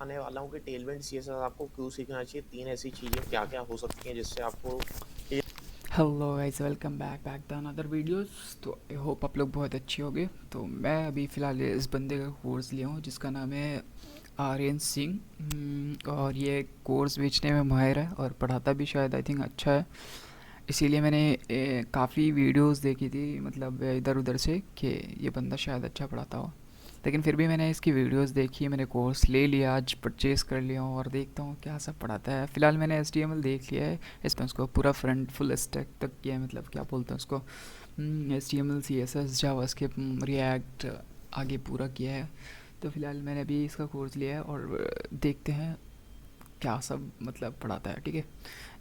आने वाला हूँ कि टेलविंड सीएसएस आपको क्यों सीखना चाहिए, 3 ऐसी चीज़ें क्या-क्या हो सकती हैं जिससे आपको टे hello guys, welcome back the another videos. तो आई होप आप लोग बहुत अच्छे होंगे। तो मैं अभी फ़िलहाल इस बंदे का कोर्स लिया हूँ जिसका नाम है आर्यन सिंह। और ये कोर्स बेचने में माहिर है और पढ़ाता भी शायद आई थिंक अच्छा है। इसीलिए मैंने काफ़ी वीडियोस देखी थी, मतलब इधर उधर से, कि ये बंदा शायद अच्छा पढ़ाता हो। लेकिन फिर भी मैंने इसकी वीडियोस देखी, मैंने कोर्स ले लिया, आज परचेज़ कर लिया हूँ और देखता हूँ क्या सब पढ़ाता है। फ़िलहाल मैंने HTML देख लिया है, इसमें उसको पूरा फ्रंट फुल स्टैक तक किया है, मतलब क्या बोलते हैं उसको, HTML CSS जावास्क्रिप्ट रिएक्ट आगे पूरा किया है। तो फ़िलहाल मैंने अभी इसका कोर्स लिया है और देखते हैं क्या सब मतलब पढ़ाता है। ठीक है,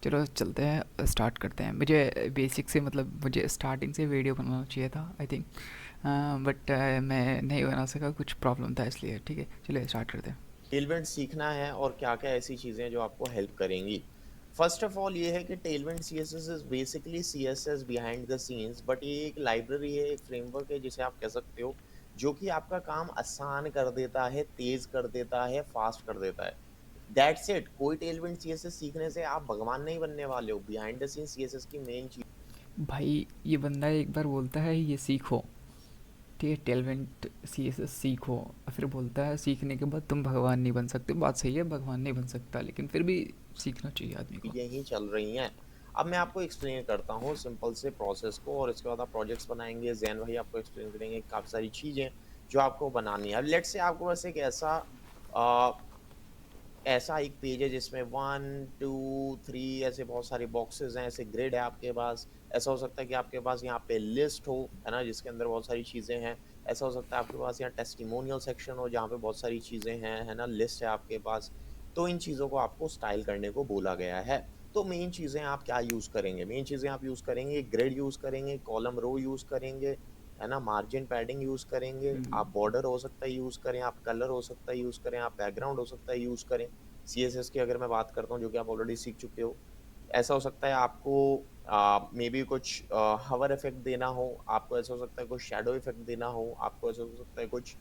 चलो चलते हैं, स्टार्ट करते हैं। मुझे बेसिक से, मतलब मुझे स्टार्टिंग से वीडियो बनाना चाहिए था आई थिंक, बट मैं नहीं बना सका, कुछ प्रॉब्लम था इसलिए। ठीक है, चलिए स्टार्ट करते हैं। टेलविंड सीखना है और क्या-क्या ऐसी चीज़ें हैं जो आपको हेल्प करेंगी। फर्स्ट ऑफ ऑल ये है कि Tailwind CSS is basically CSS behind the scenes, but ये एक लाइब्रेरी है, एक फ्रेमवर्क है जिसे आप कह सकते हो, जो कि आपका काम आसान कर देता है, तेज़ कर देता है, फास्ट कर देता है। That's it. कोई टेलविंड सीएसएस सीखने से आप भगवान नहीं बनने वाले हो। बिहाइंड द सीन्स सीएसएस की मेन चीज़ भाई ये बंदा एक बार बोलता है ये सीखो, ठीक है, टेलमेंट CSS सीखो, और फिर बोलता है सीखने के बाद तुम भगवान नहीं बन सकते। बात सही है, भगवान नहीं बन सकता, लेकिन फिर भी सीखना चाहिए आदमी को। यही चल रही हैं। अब मैं आपको एक्सप्लेन करता हूँ सिंपल से प्रोसेस को और इसके बाद आप प्रोजेक्ट्स बनाएँगे, ज़ैन भाई आपको एक्सप्लेन करेंगे काफ़ी सारी चीज़ें जो आपको बनानी है। अब लेट्स से आपको बस एक अ, ऐसा एक पेज है जिसमें 1, 2, 3 ऐसे बहुत सारे बॉक्सेस हैं, ऐसे ग्रिड है आपके पास। ऐसा हो सकता है कि आपके पास यहाँ पे लिस्ट हो, है ना? जिसके अंदर बहुत सारी चीज़ें हैं। ऐसा हो सकता है आपके पास यहाँ टेस्टिमोनियल सेक्शन हो जहाँ पे बहुत सारी चीज़ें हैं, है ना? लिस्ट है आपके पास। तो इन चीज़ों को आपको स्टाइल करने को बोला गया है। तो मेन चीज़ें आप क्या यूज़ करेंगे? मेन चीज़ें आप यूज़ करेंगे, ग्रिड यूज़ करेंगे, कॉलम रो यूज़ करेंगे, है ना? मार्जिन पैडिंग यूज़ करेंगे, आप बॉर्डर हो सकता है यूज़ करें, आप कलर हो सकता है यूज़ करें, आप बैकग्राउंड हो सकता है यूज़ करें। सीएसएस की अगर मैं बात करता हूँ जो कि आप ऑलरेडी सीख चुके हो, ऐसा हो सकता है आपको मेबी कुछ हवर इफ़ेक्ट देना हो, आपको ऐसा हो सकता है कुछ शैडो इफ़ेक्ट देना हो, आपको ऐसा हो सकता है कुछ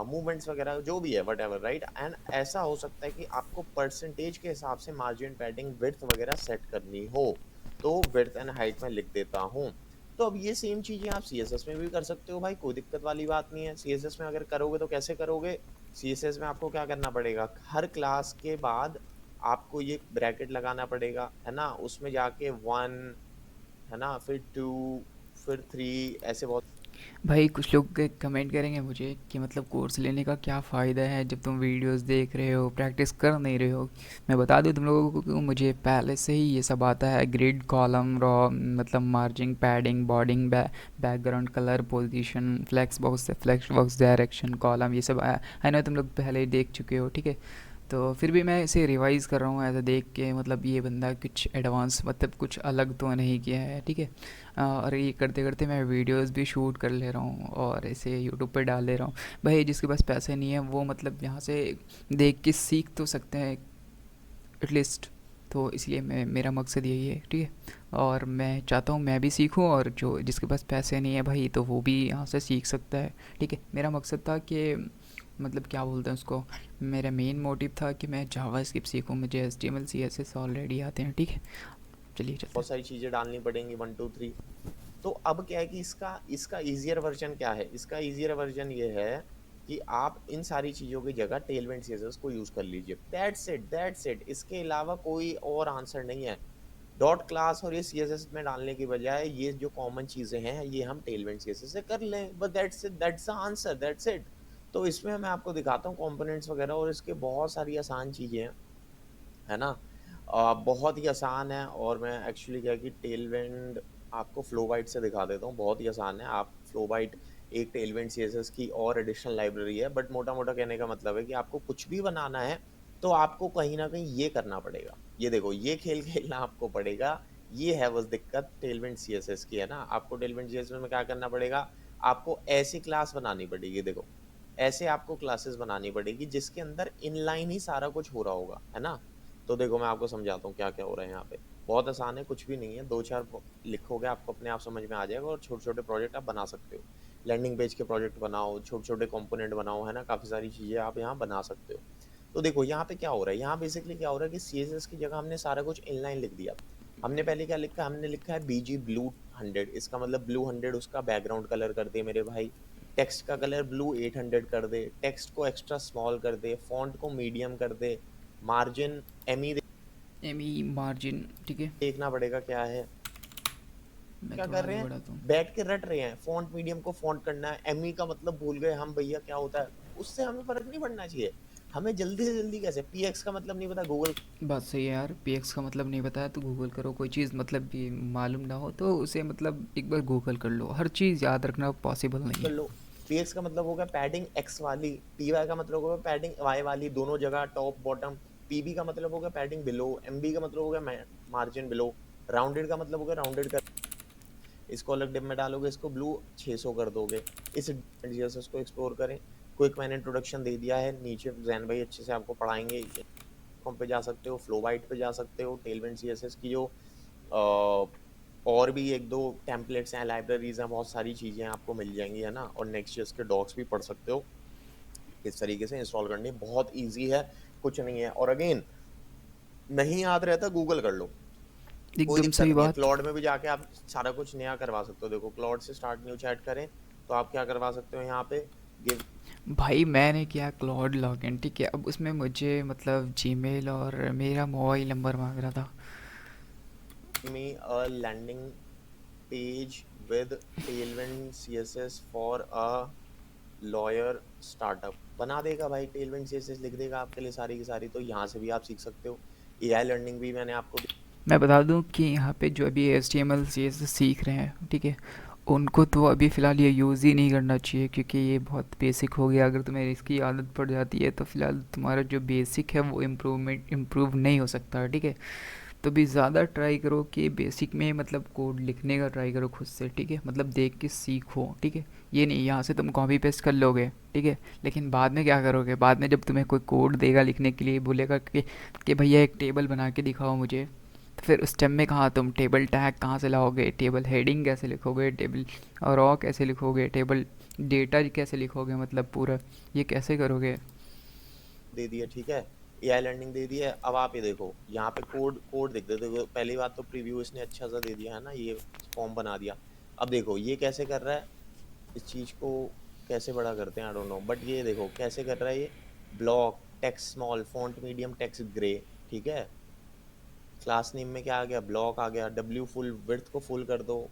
मूवमेंट्स वगैरह जो भी है व्हाटएवर राइट एंड ऐसा हो सकता है कि आपको परसेंटेज के हिसाब से मार्जिन पैडिंग विड्थ वगैरह सेट करनी हो, तो विड्थ एंड हाइट मैं लिख देता हूँ। तो अब ये सेम चीज़ें आप सीएसएस में भी कर सकते हो भाई, कोई दिक्कत वाली बात नहीं है। सीएसएस में अगर करोगे तो कैसे करोगे? सीएसएस में आपको क्या करना पड़ेगा, हर क्लास के बाद आपको ये ब्रैकेट लगाना पड़ेगा, है ना? उसमें जाके 1 है ना? फिर 2 फिर 3 ऐसे बहुत भाई कुछ लोग कमेंट करेंगे मुझे कि मतलब कोर्स लेने का क्या फ़ायदा है जब तुम वीडियोस देख रहे हो, प्रैक्टिस कर नहीं रहे हो। मैं बता दूं तुम लोगों को कि मुझे पहले से ही ये सब आता है, ग्रिड, कॉलम, रॉ, मतलब margin, padding, border, background colour, position, flex box direction, column, ये सब आई नो तुम लोग पहले ही देख चुके हो। ठीक है, तो फिर भी मैं इसे रिवाइज़ कर रहा हूँ ऐसा देख के, मतलब ये बंदा कुछ एडवांस, मतलब कुछ अलग तो नहीं किया है। ठीक है, और ये करते करते मैं वीडियोस भी शूट कर ले रहा हूँ और इसे यूट्यूब पे डाल ले रहा हूँ। भाई जिसके पास पैसे नहीं है वो मतलब यहाँ से देख के सीख तो सकते हैं एटलीस्ट। तो इसलिए मैं, मेरा मकसद यही है। ठीक है, और मैं चाहता हूँ मैं भी सीखूँ, और जो जिसके पास पैसे नहीं है भाई तो वो भी यहाँ से सीख सकता है। ठीक है, मेरा मकसद था कि, मतलब क्या बोलते हैं उसको, मेरा मेन मोटिव था कि मैं जावास्क्रिप्ट सीखूँ, मुझे HTML CSS ऑलरेडी आते हैं। ठीक है, चलिए चलते हैं। सारी चीज़ें डालनी पड़ेंगी 1, 2, 3। तो अब क्या है कि इसका इसका ईज़ियर वर्ज़न क्या है? इसका ईज़ियर वर्ज़न ये है कि आप इन सारी चीज़ों की जगह टेलविंड सीएसएस को यूज़ कर लीजिए। That's it. इसके अलावा कोई और आंसर नहीं है। डॉट क्लास और ये सीएसएस में डालने की बजाय ये जो कॉमन चीज़ें हैं, ये हम टेलविंड सीएसएस से कर लें। बस that's it, that's the answer, that's it. तो इसमें मैं आपको दिखाता हूँ कंपोनेंट्स वगैरह और इसके बहुत सारी आसान चीज़ें हैं, है ना? बहुत ही आसान है और मैं एक्चुअली क्या है कि टेलविंड आपको फ्लोबाइट से दिखा देता हूँ, बहुत ही आसान है। आप फ्लोबाइट एक टेलविंड सीएसएस की और एडिशनल लाइब्रेरी है, बट मोटा-मोटा कहने का मतलब है कि आपको कुछ भी बनाना है, तो आपको कहीं न कहीं ये करना पड़ेगा। ये देखो, ये खेल खेलना आपको पड़ेगा, ये है बस दिक्कत टेलविंड सीएसएस की, है ना? आपको टेलविंड सीएसएस में क्या करना पड़ेगा, आपको ऐसी क्लास बनानी पड़ेगी देखो, ऐसे आपको क्लासेस बनानी पड़ेगी जिसके अंदर इनलाइन ही सारा कुछ हो रहा होगा, है ना? तो देखो मैं आपको समझाता हूँ क्या-क्या हो रहा है यहाँ पे। बहुत आसान है, कुछ भी नहीं है, 2-4 लिखोगे आपको अपने आप समझ में आ जाएगा और छोटे-छोटे प्रोजेक्ट आप बना सकते हो। लैंडिंग पेज के प्रोजेक्ट बनाओ, छोटे-छोटे कंपोनेंट बनाओ, है ना? काफ़ी सारी चीज़ें आप यहाँ बना सकते हो। तो देखो यहाँ पे क्या हो रहा है, यहाँ बेसिकली क्या हो रहा है कि सीएसएस की जगह हमने सारा कुछ इनलाइन लिख दिया। हमने पहले क्या लिखा, हमने लिखा है बीजी ब्लू 100, इसका मतलब ब्लू 100 उसका बैकग्राउंड कलर कर दे मेरे भाई। टेक्स्ट का कलर ब्लू 800 कर दे, टेक्स्ट को एक्स्ट्रा स्मॉल कर दे, फॉन्ट को मीडियम कर दे, margin M E M E margin, ठीक है। देखना पड़ेगा क्या है। मैं क्या थोड़ा कर रहे आगे हैं, बढ़ाता हूँ। बैठ के रट रहे हैं, फॉन्ट मीडियम को फॉन्ट करना है, एमई का मतलब भूल गए हम भैया क्या होता है। उससे हमें फर्क नहीं पड़ना चाहिए, हमें जल्दी से जल्दी कैसे, पीएक्स का मतलब नहीं पता गूगल बात सही है यार, पीएक्स का मतलब नहीं बताया तो गूगल करो। कोई चीज़ मतलब कि मालूम ना हो तो उसे मतलब एक बार गूगल कर लो। हर चीज़ याद रखना पॉसिबल नहीं कर है। लो। पीएक्स का मतलब होगा पैडिंग एक्स वाली, पीवाई का मतलब होगा पैडिंग वाई वाली, दोनों जगह टॉप बॉटम। पीबी का मतलब होगा पैडिंग बिलो, एमबी का मतलब होगा मार्जिन बिलो, राउंडेड का मतलब होगा राउंडेड कर, इसको अलग डिब में डालोगे, इसको ब्लू 600 कर दोगे। इस जीएसएस को एक्सप्लोर करें। क्विक मैंने इंट्रोडक्शन दे दिया है, नीचे जैन भाई अच्छे से आपको पढ़ाएंगे। कॉम पे जा सकते हो, फ्लोबाइट पे जा सकते हो, टेलविंड सीएसएस की जो और भी एक दो टेम्पलेट्स हैं, लाइब्रेरीज हैं, बहुत सारी चीज़ें आपको मिल जाएंगी, है ना। और नेक्स्ट ईयर के डॉक्स भी पढ़ सकते हो। इस तरीके से इंस्टॉल करनी बहुत ईजी है, कुछ नहीं है। और अगेन, नहीं याद रहता गूगल कर लो, कोई एकदम दिक्कत सही नहीं है। बात। क्लॉड में भी जाके आप सारा कुछ नया करवा सकते हो। देखो क्लॉड से स्टार्ट न्यू चैट करें तो आप क्या करवा सकते हो यहाँ पे, गिव भाई मैंने किया क्लाउड लॉगिन, ठीक है। अब उसमें मुझे मतलब जीमेल और मेरा मोबाइल नंबर मांग रहा था। Me a landing page with Tailwind CSS for a lawyer startup, बना देगा भाई। टेलविंड सीएसएस लिख देगा आपके लिए सारी की सारी। तो यहाँ से भी आप सीख सकते हो। एआई लर्निंग भी मैंने आपको मैं बता दूं कि यहाँ पे जो अभी H T M L C S सीख रहे हैं, ठीक है, उनको तो अभी फ़िलहाल ये यूज़ ही नहीं करना चाहिए क्योंकि ये बहुत बेसिक हो गया। अगर तुम्हें इसकी आदत पड़ जाती है तो फ़िलहाल तुम्हारा जो बेसिक है वो इम्प्रूव नहीं हो सकता, ठीक है। तो भी ज़्यादा ट्राई करो कि बेसिक में मतलब कोड लिखने का ट्राई करो खुद से, ठीक है। मतलब देख के सीखो, ठीक है। ये नहीं यहाँ से तुम कॉपी पेस्ट कर लोगे, ठीक है, लेकिन बाद में क्या करोगे, बाद में जब तुम्हें कोई कोड देगा लिखने के लिए, बोलेगा कि भैया एक टेबल बना के दिखाओ मुझे, तो फिर उस टाइम में कहाँ तुम टेबल टैग कहाँ से लाओगे, टेबल हेडिंग कैसे लिखोगे, टेबल रॉ कैसे लिखोगे, टेबल डेटा कैसे लिखोगे, मतलब पूरा ये कैसे करोगे। दे दिया, ठीक है। एआई लर्निंग दे दिया है। अब आप ये देखो यहाँ पे कोड कोड देख देखो, पहली बात तो प्रीव्यू इसने अच्छा सा दे दिया है ना, ये फॉर्म बना दिया। अब देखो ये कैसे कर रहा है, इस चीज को कैसे बड़ा करते हैं आई डोंट नो, बट ये देखो कैसे कर रहा है ये। Block text small, font medium, text grey, ठीक है। क्लास नेम में क्या आ गया, ब्लॉक आ गया। डब्ल्यू फुल विड्थ को फुल कर दो,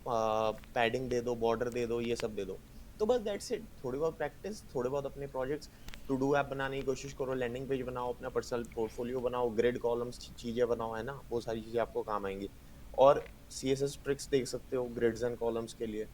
पैडिंग दे दो, बॉर्डर दे दो, ये सब दे दो। तो बस दैट्स इट। थोड़ी बहुत प्रैक्टिस, थोड़े बहुत अपने प्रोजेक्ट्स, टू डू ऐप बनाने की कोशिश करो, लैंडिंग पेज बनाओ, अपना पर्सनल पोर्टफोलियो बनाओ, ग्रिड कॉलम्स चीज़ें बनाओ, है ना। वो सारी चीज़ें आपको काम आएंगी। और सीएसएस ट्रिक्स देख सकते हो ग्रिड्स एंड कॉलम्स के लिए।